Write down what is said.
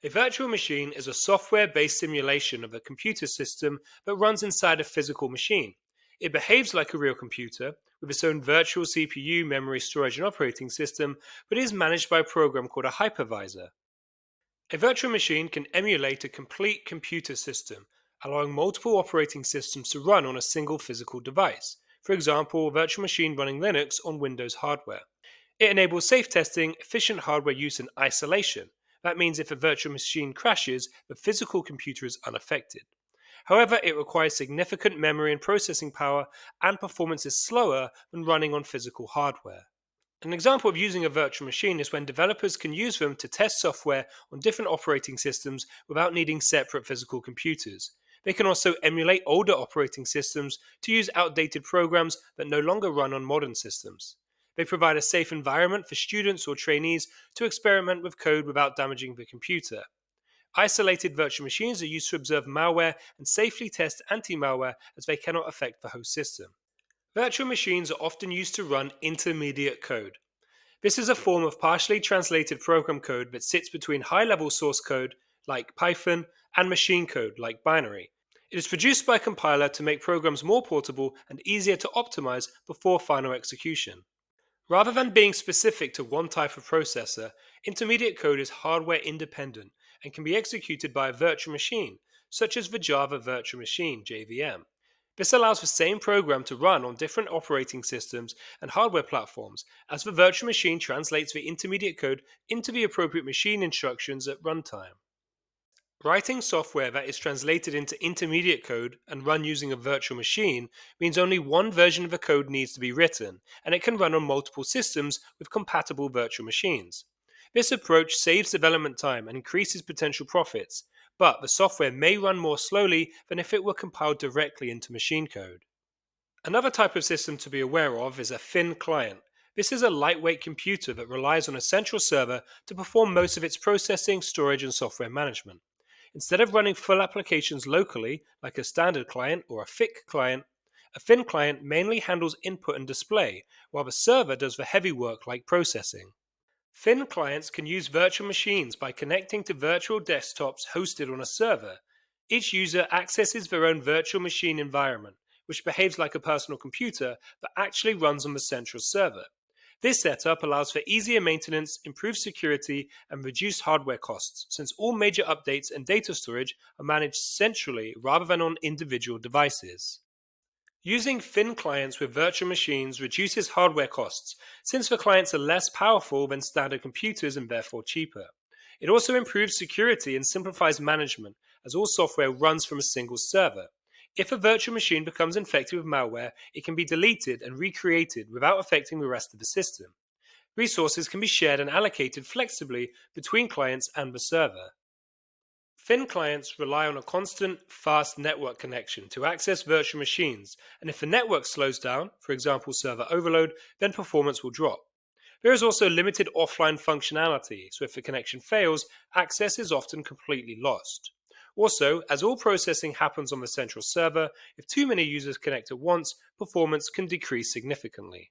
A virtual machine is a software-based simulation of a computer system that runs inside a physical machine. It behaves like a real computer, with its own virtual CPU, memory, storage, and operating system, but is managed by a program called a hypervisor. A virtual machine can emulate a complete computer system, allowing multiple operating systems to run on a single physical device. For example, a virtual machine running Linux on Windows hardware. It enables safe testing, efficient hardware use, and isolation. That means if a virtual machine crashes, the physical computer is unaffected. However, it requires significant memory and processing power, and performance is slower than running on physical hardware. An example of using a virtual machine is when developers can use them to test software on different operating systems without needing separate physical computers. They can also emulate older operating systems to use outdated programs that no longer run on modern systems. They provide a safe environment for students or trainees to experiment with code without damaging the computer. Isolated virtual machines are used to observe malware and safely test anti-malware as they cannot affect the host system. Virtual machines are often used to run intermediate code. This is a form of partially translated program code that sits between high-level source code, like Python, and machine code, like binary. It is produced by a compiler to make programs more portable and easier to optimize before final execution. Rather than being specific to one type of processor, intermediate code is hardware independent and can be executed by a virtual machine, such as the Java Virtual Machine (JVM). This allows the same program to run on different operating systems and hardware platforms, as the virtual machine translates the intermediate code into the appropriate machine instructions at runtime. Writing software that is translated into intermediate code and run using a virtual machine means only one version of the code needs to be written, and it can run on multiple systems with compatible virtual machines. This approach saves development time and increases potential profits, but the software may run more slowly than if it were compiled directly into machine code. Another type of system to be aware of is a thin client. This is a lightweight computer that relies on a central server to perform most of its processing, storage, and software management. Instead of running full applications locally, like a standard client or a thick client, a thin client mainly handles input and display, while the server does the heavy work like processing. Thin clients can use virtual machines by connecting to virtual desktops hosted on a server. Each user accesses their own virtual machine environment, which behaves like a personal computer but actually runs on the central server. This setup allows for easier maintenance, improved security, and reduced hardware costs, since all major updates and data storage are managed centrally rather than on individual devices. Using thin clients with virtual machines reduces hardware costs, since the clients are less powerful than standard computers and therefore cheaper. It also improves security and simplifies management, as all software runs from a single server. If a virtual machine becomes infected with malware, it can be deleted and recreated without affecting the rest of the system. Resources can be shared and allocated flexibly between clients and the server. Thin clients rely on a constant, fast network connection to access virtual machines, and if the network slows down, for example server overload, then performance will drop. There is also limited offline functionality, so if the connection fails, access is often completely lost. Also, as all processing happens on the central server, if too many users connect at once, performance can decrease significantly.